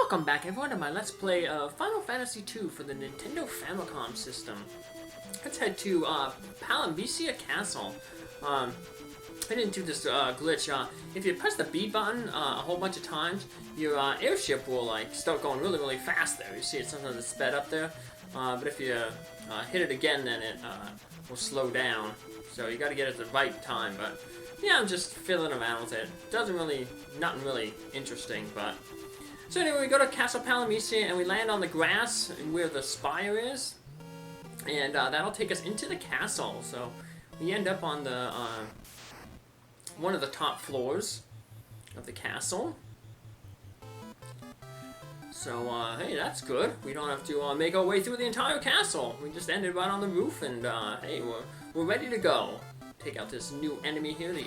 Welcome back everyone to my Let's Play Final Fantasy II for the Nintendo Famicom system. Let's head to Palamecia Castle. I didn't do this glitch. If you press the B button a whole bunch of times, your airship will like start going really fast there. You see it sometimes it's sped up there. But if you hit it again, then it will slow down. So you got to get it at the right time. But yeah, I'm just fiddling around with it. Nothing really interesting, but. So anyway, we go to Castle Palamecia and we land on the grass where the spire is, and that'll take us into the castle. So we end up on the one of the top floors of the castle. So hey, that's good. We don't have to make our way through the entire castle. We just ended right on the roof, and hey, we're ready to go. Take out this new enemy here, the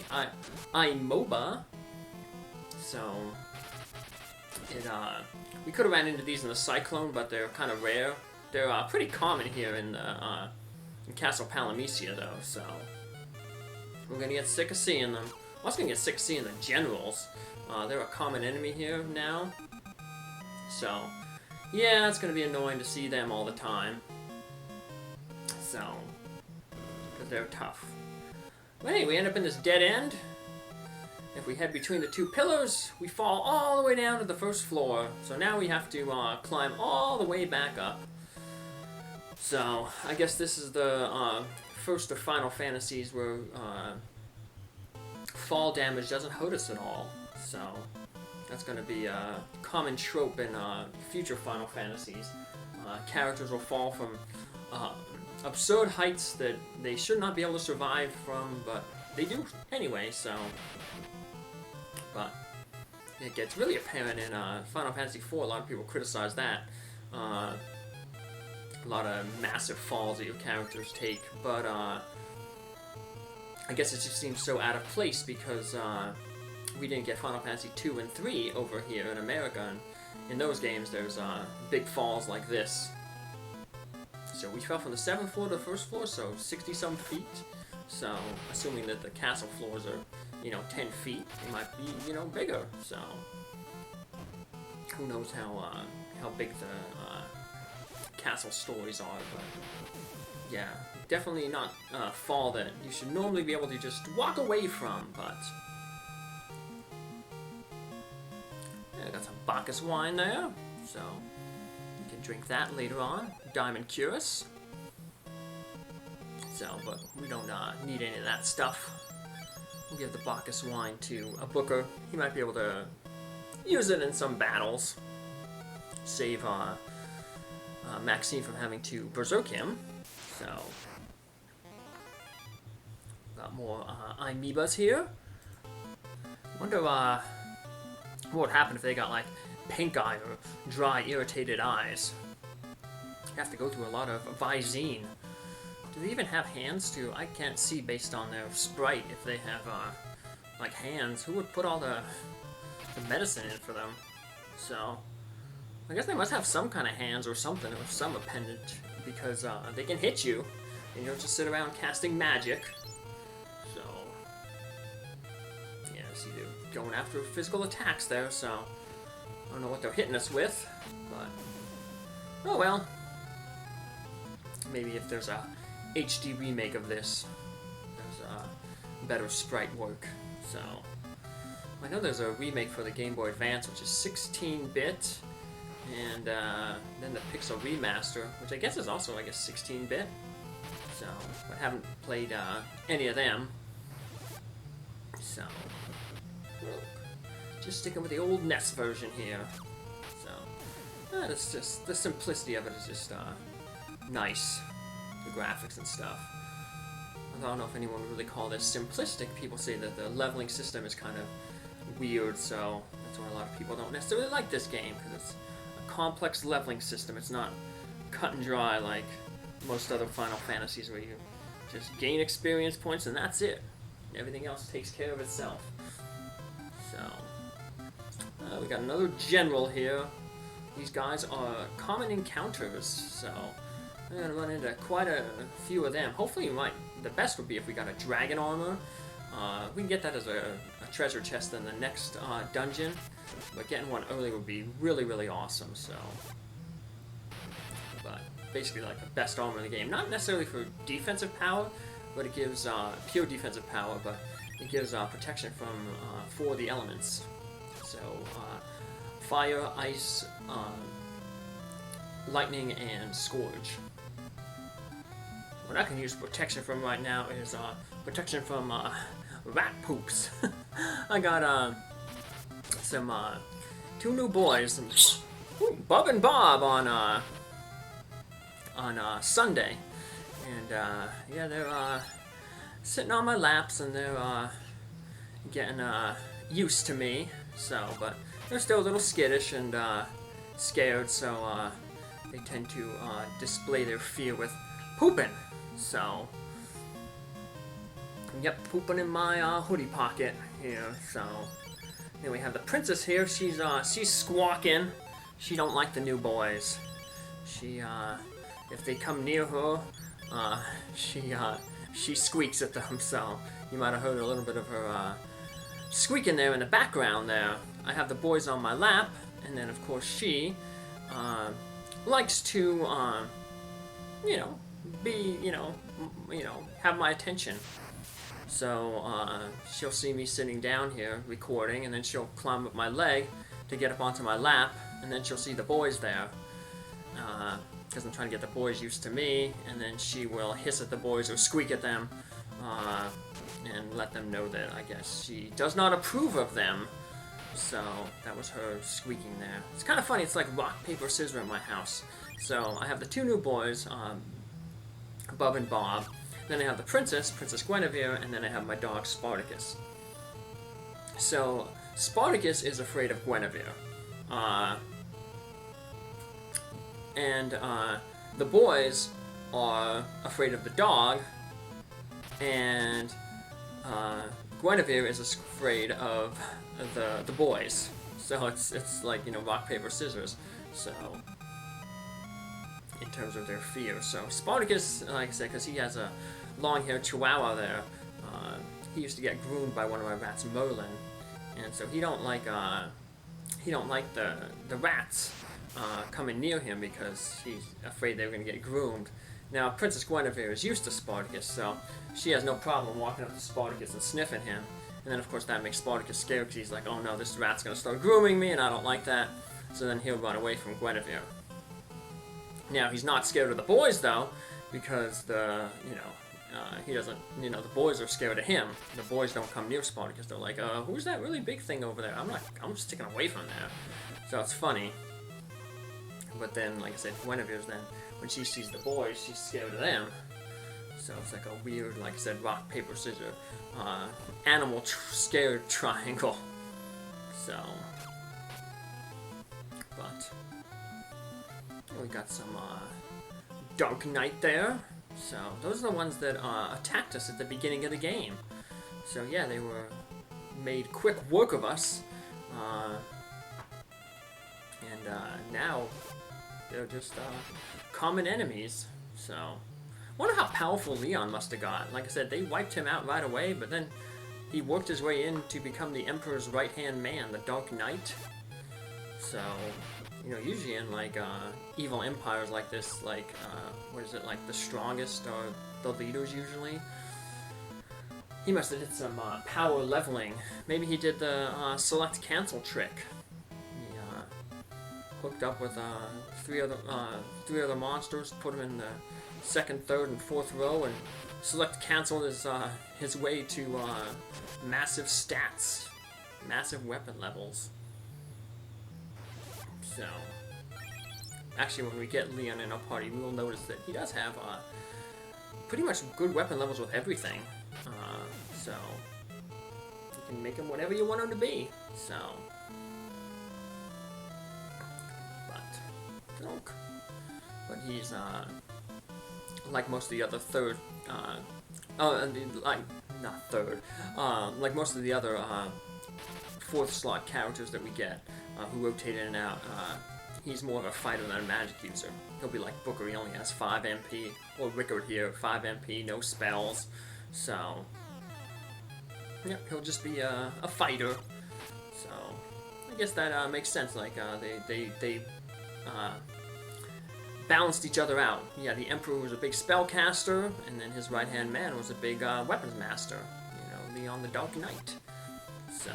Imoba. So. We could have ran into these in the Cyclone, but they're kind of rare. They're pretty common here in Castle Palamecia, though, so we're gonna get sick of seeing them. I'm also gonna get sick of seeing the generals. They're a common enemy here now, so yeah, it's gonna be annoying to see them all the time. So, because they're tough. But hey, we end up in this dead end. If we head between the two pillars, we fall all the way down to the first floor. So now we have to climb all the way back up. So I guess this is the first of Final Fantasies where fall damage doesn't hurt us at all. So that's going to be a common trope in future Final Fantasies. Characters will fall from absurd heights that they should not be able to survive from, but they do anyway, so... But it gets really apparent in Final Fantasy IV. A lot of people criticize that. A lot of massive falls that your characters take. But I guess it just seems so out of place because we didn't get Final Fantasy II and III over here in America. And in those games, there's big falls like this. So we fell from the 7th floor to the 1st floor, so 60-some feet. So, assuming that the castle floors are, 10 feet, they might be, bigger. So, who knows how big the castle stories are, but yeah, definitely not a fall that you should normally be able to just walk away from, but yeah, got some Bacchus wine there, so you can drink that later on. Diamond Curus. So, but we don't need any of that stuff. We'll give the Bacchus wine to a Booker. He might be able to use it in some battles. Save Maxine from having to berserk him. So, got more amoebas here. Wonder what would happen if they got like pink eye or dry, irritated eyes. You have to go through a lot of Visine. Do they even have hands too? I can't see based on their sprite if they have, like hands. Who would put all the medicine in for them? So, I guess they must have some kind of hands or something, or some appendage, because they can hit you, and you don't just sit around casting magic. So, yeah, see, they're going after physical attacks there, so I don't know what they're hitting us with, but, oh well. Maybe if there's a HD remake of this, there's better sprite work. So I know there's a remake for the Game Boy Advance, which is 16-bit, and then the Pixel Remaster, which I guess is also, 16-bit. So I haven't played any of them. So just sticking with the old NES version here. So it's just the simplicity of it is just nice. The graphics and stuff. I don't know if anyone would really call this simplistic. People say that the leveling system is kind of weird, so that's why a lot of people don't necessarily like this game, because it's a complex leveling system. It's not cut and dry like most other Final Fantasies where you just gain experience points and that's it. Everything else takes care of itself. So, we got another general here. These guys are common encounters, so I'm going to run into quite a few of them. Hopefully the best would be if we got a dragon armor, We can get that as a treasure chest in the next dungeon, but getting one early would be really, really awesome, so... But basically like the best armor in the game. Not necessarily for defensive power, but it gives pure defensive power, but it gives protection from for the elements. So fire, ice, lightning, and scourge. What I can use protection from right now is protection from rat poops. I got some 2 new boys, Bub and Bob on Sunday, and yeah, they're sitting on my laps and they're getting used to me. So, but they're still a little skittish and scared, so they tend to display their fear with pooping. So, yep, pooping in my hoodie pocket here. So, then we have the princess here. She's squawking. She don't like the new boys. She if they come near her, she squeaks at them. So you might have heard a little bit of her squeaking there in the background. There, I have the boys on my lap, and then of course she likes to have my attention. So she'll see me sitting down here recording, and then she'll climb up my leg to get up onto my lap, and then she'll see the boys there. Because I'm trying to get the boys used to me, and then she will hiss at the boys or squeak at them, and let them know that I guess she does not approve of them. So that was her squeaking there. It's kind of funny. It's like rock, paper, scissors at my house. So I have the 2 new boys, Bub and Bob. Then I have the princess, Princess Guinevere, and then I have my dog Spartacus. So Spartacus is afraid of Guinevere. And the boys are afraid of the dog, and Guinevere is afraid of the boys. So it's like, rock, paper, scissors. So in terms of their fear. So Spartacus, like I said, because he has a long-haired chihuahua there, he used to get groomed by one of my rats, Merlin, and so he don't like the rats coming near him because he's afraid they're going to get groomed. Now, Princess Guinevere is used to Spartacus, so she has no problem walking up to Spartacus and sniffing him. And then, of course, that makes Spartacus scared because he's like, oh no, this rat's going to start grooming me, and I don't like that. So then he'll run away from Guinevere. Now, he's not scared of the boys, though, because he doesn't, the boys are scared of him. The boys don't come near Spartacus. They're like, who's that really big thing over there? I'm sticking away from there. So it's funny. But then, like I said, Guinevere's then, when she sees the boys, she's scared of them. So it's like a weird, like I said, rock, paper, scissors, animal scared triangle. So, but we got some Dark Knight there. So those are the ones that attacked us at the beginning of the game. So yeah, they were made quick work of us. And now they're just common enemies. So wonder how powerful Leon must have got. Like I said, they wiped him out right away, but then he worked his way in to become the Emperor's right-hand man, the Dark Knight. So, usually in like evil empires like this, like like the strongest are the leaders usually. He must have did some power leveling. Maybe he did the select cancel trick. He hooked up with three other monsters, put them in the second, third, and fourth row, and select cancel is his way to massive stats, massive weapon levels. So, actually, when we get Leon in our party, we will notice that he does have pretty much good weapon levels with everything. So, you can make him whatever you want him to be. So, but he's like most of the other like most of the other fourth slot characters that we get, who rotate in and out. He's more of a fighter than a magic user. He'll be like Booker, he only has 5 MP, or Rickard here, 5 MP, no spells. So, Yep, he'll just be a fighter. So I guess that makes sense. Like they balanced each other out. Yeah, the Emperor was a big spellcaster, and then his right-hand man was a big weapons master. You know, Leon the Dark Knight. So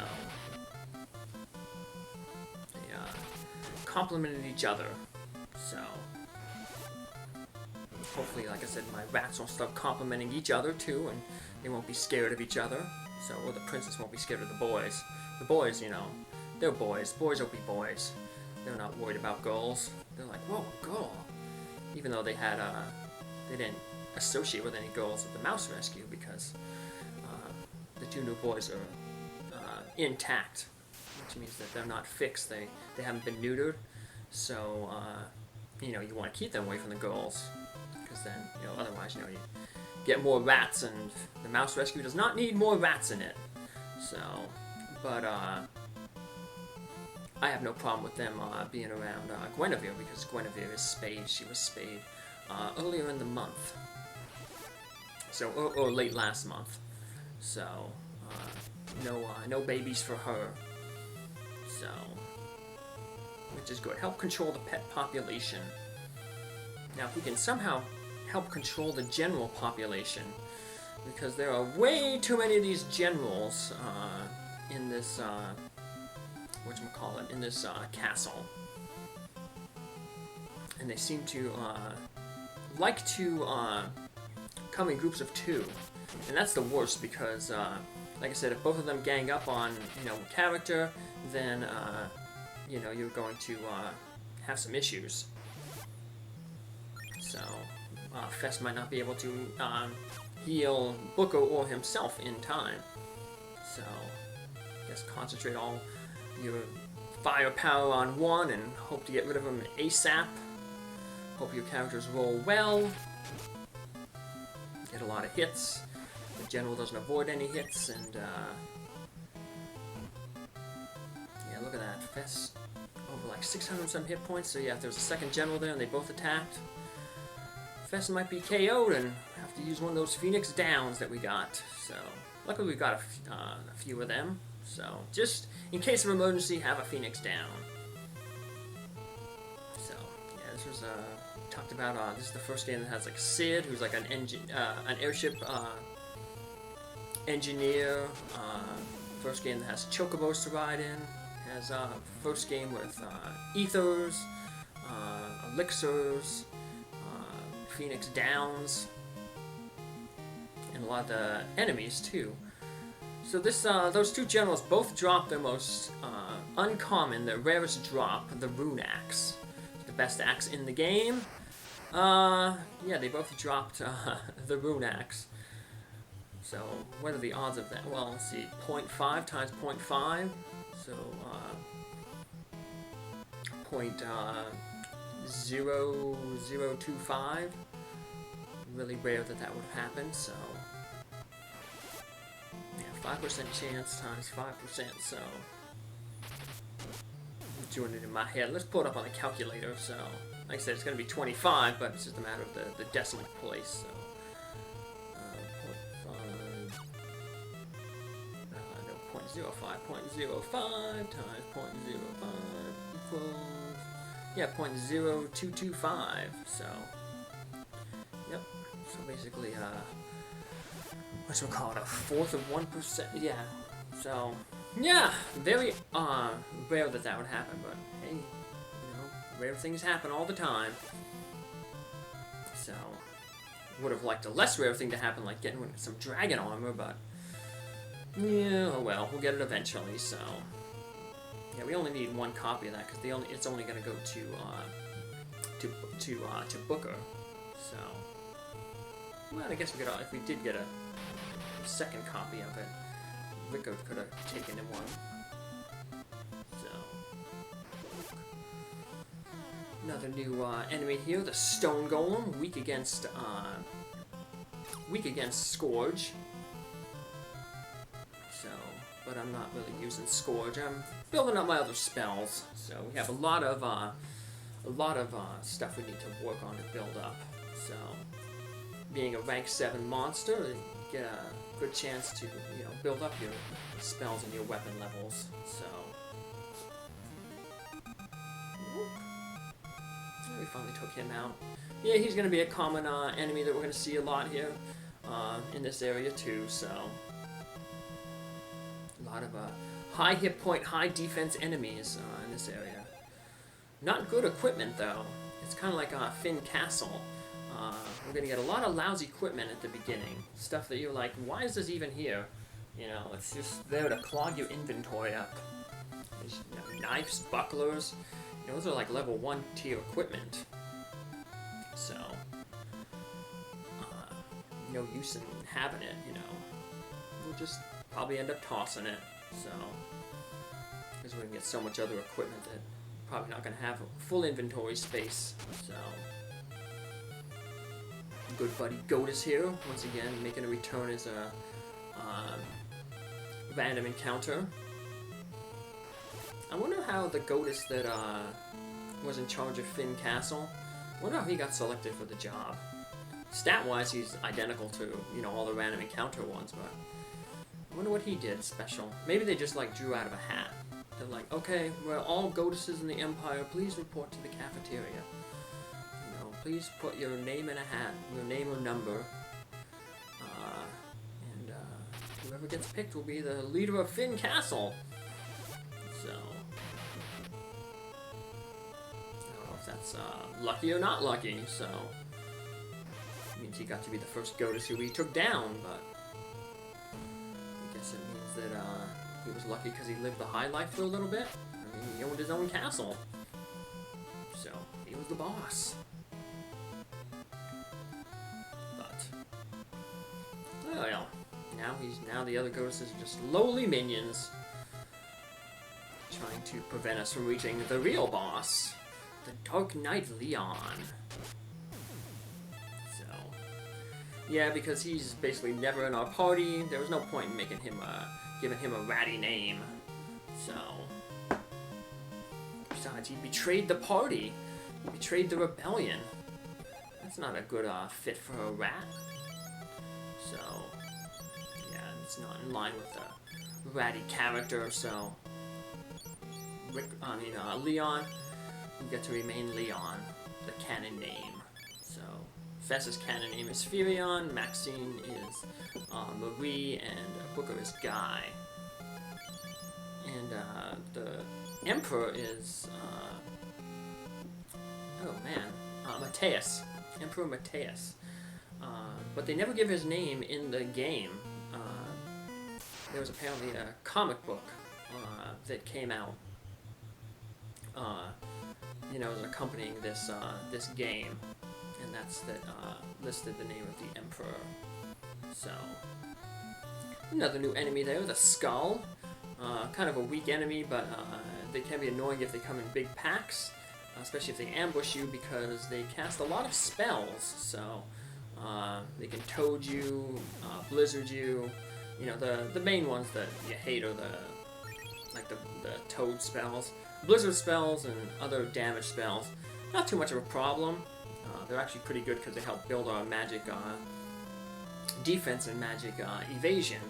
they complemented each other. So hopefully, like I said, my rats will start complimenting each other too, and they won't be scared of each other. So, or the princess won't be scared of the boys. The boys, you know, they're boys. Boys will be boys. They're not worried about girls. They're like, whoa, girl. Even though they had, they didn't associate with any girls at the mouse rescue because the two new boys are intact, which means that they're not fixed. They haven't been neutered. So, you know, you want to keep them away from the girls. Because then, you know, otherwise, you know, you get more rats, and the mouse rescue does not need more rats in it. So, but I have no problem with them being around Guinevere, because Guinevere is spayed. She was spayed earlier in the month, so or late last month. So no babies for her. So, which is good. Help control the pet population. Now, if we can somehow help control the general population, because there are way too many of these generals in this whatchamacallit, in this castle, and they seem to like to come in groups of 2, and that's the worst, because like I said, if both of them gang up on, you know, a character, then you know, you're going to have some issues. So Fess might not be able to heal Booker or himself in time. So I guess concentrate all your firepower on one and hope to get rid of him ASAP. Hope your characters roll well. Get a lot of hits. The general doesn't avoid any hits, and yeah, look at that. Fess over like 600 some hit points. So yeah, if there's a second general there and they both attacked, Fess might be KO'd and have to use one of those Phoenix Downs that we got. So, luckily we got a few of them. So, just in case of emergency, have a Phoenix Down. So, yeah, this was talked about. This is the first game that has like Sid, who's like an airship engineer. First game that has chocobos to ride in. Has first game with ethers, elixirs, Phoenix Downs, and a lot of the enemies too. So this, those two generals both dropped their most uncommon, their rarest drop, the Rune Axe, the best axe in the game. Yeah, they both dropped the Rune Axe. So what are the odds of that? Well, let's see, 0.5 times 0.5, so 0.0025. Really rare that would have happened, so yeah, 5% chance times 5%, so I'm doing it in my head. Let's pull it up on the calculator. So like I said, it's going to be 25, but it's just a matter of the decimal place. So 0.05 times 0.05 equals, yeah, 0.0225. So yep. So basically, whatchamacallit, a fourth of 1%. Yeah. So yeah, very rare that would happen, but hey, you know, rare things happen all the time. So would have liked a less rare thing to happen, like getting some dragon armor, but yeah, oh well, we'll get it eventually. So yeah, we only need one copy of that because it's only going to go to Booker. So well, I guess we could, if we did get a second copy of it, Rico could have taken in one. So another new enemy here, the Stone Golem, weak against Scourge. So, but I'm not really using Scourge. I'm building up my other spells. So we have a lot of stuff we need to work on to build up. So, being a rank 7 monster, you get a good chance to, you know, build up your spells and your weapon levels. So, we finally took him out. Yeah, he's going to be a common enemy that we're going to see a lot here in this area too. So, a lot of high hit point, high defense enemies in this area. Not good equipment though. It's kind of like Finn Castle. We're going to get a lot of lousy equipment at the beginning. Stuff that you're like, why is this even here? You know, it's just there to clog your inventory up. There's, you know, knives, bucklers. You know, those are like level 1 tier equipment. So, no use in having it, you know. We'll just probably end up tossing it. So, because we can get so much other equipment that probably not going to have full inventory space. So, good buddy Goat is here once again, making a return as a random encounter. I wonder how the Goatus that was in charge of Finn Castle, I wonder how he got selected for the job. Stat-wise, he's identical to, you know, all the random encounter ones, but I wonder what he did special. Maybe they just like drew out of a hat. They're like, okay, we're all Goatuses in the Empire, please report to the cafeteria. You know, please put your name in a hat, your name or number. Whoever gets picked will be the leader of Finn Castle. So, I don't know if that's lucky or not lucky, so it means he got to be the first Goatus who he took down, but I guess it means that he was lucky because he lived the high life for a little bit. I mean, he owned his own castle, so he was the boss. But, oh well. Now the other Goatuses are just lowly minions trying to prevent us from reaching the real boss, the Dark Knight Leon. So, yeah, because he's basically never in our party, there was no point in making him giving him a ratty name. So, besides, he betrayed the party, he betrayed the rebellion. That's not a good fit for a rat. So, it's not in line with the ratty character, so Leon, you get to remain Leon, the canon name. So Fess's canon name is Furion, Maxine is Marie, and Booker is Guy. And the Emperor is Mateus, Emperor Mateus. But they never give his name in the game. There was apparently a comic book that came out, you know, as accompanying this this game, and that's that listed the name of the Emperor. So, another new enemy there, the Skull. Kind of a weak enemy, but they can be annoying if they come in big packs, especially if they ambush you, because they cast a lot of spells. So, they can toad you, blizzard you. You know, the main ones that you hate are the toad spells. Blizzard spells and other damage spells, not too much of a problem. They're actually pretty good because they help build our magic defense and magic evasion.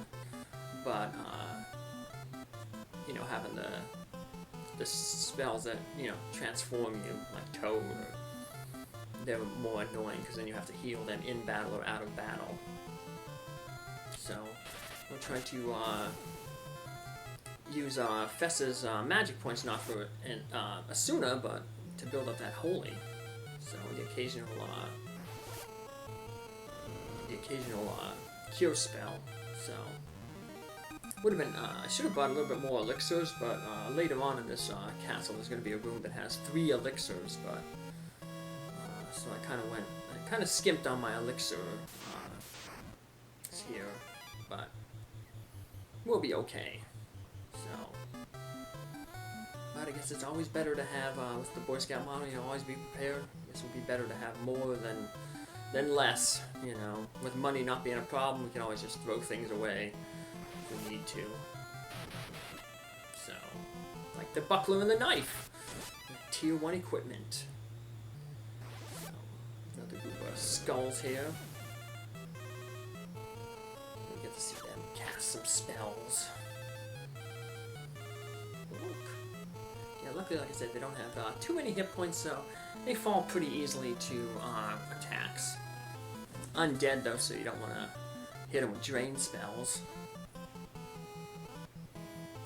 But, you know, having the spells that, you know, transform you, like Toad, they're more annoying because then you have to heal them in battle or out of battle. So, we're trying to use Fess's magic points, not for Asuna, but to build up that holy. So the occasional cure spell. So would have been I should have bought a little bit more elixirs, but later on in this castle there's going to be a room that has 3 elixirs, but so I kind of skimped on my elixir here, but we'll be okay. So, but I guess it's always better to have, with the Boy Scout motto, you know, always be prepared. I guess it would be better to have more than less, you know. With money not being a problem, we can always just throw things away if we need to. So, like the buckler and the knife. Tier 1 equipment. So, another group of skulls here. get to see them cast some spells. Look. Yeah, luckily, like I said, they don't have too many hit points, so they fall pretty easily to attacks. Undead, though, so you don't want to hit them with drain spells.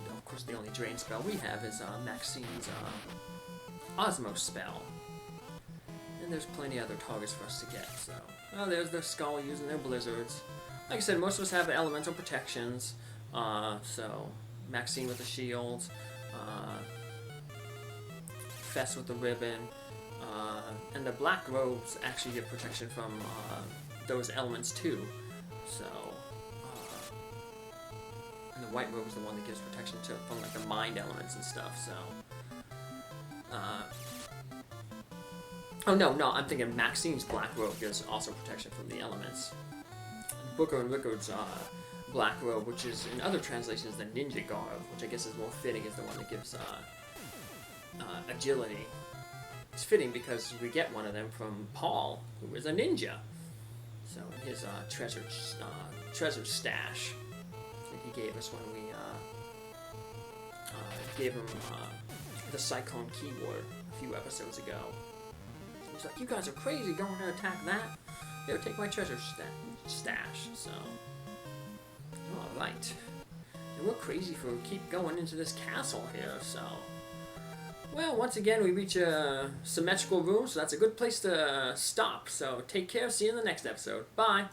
Of course, the only drain spell we have is Maxine's Osmos spell. And there's plenty of other targets for us to get, so... Oh, there's their skull using their blizzards. Like I said, most of us have elemental protections, so... Maxine with the shield, Fess with the ribbon, and the black robes actually give protection from those elements too, so... and the white robe is the one that gives protection to from like the mind elements and stuff, so... oh no, I'm thinking Maxine's black robe gives also protection from the elements. Booker and Rickard's black robe, which is in other translations the ninja garb, which I guess is more fitting, is the one that gives agility. It's fitting because we get one of them from Paul, who is a ninja. So in his treasure stash that he gave us when we gave him the Cyclone keyboard a few episodes ago. He's like, you guys are crazy going to attack that? Here, take my treasure stash. So, alright. And we're crazy for keep going into this castle here, so... Well, once again, we reach a symmetrical room, so that's a good place to stop. So, take care, see you in the next episode. Bye!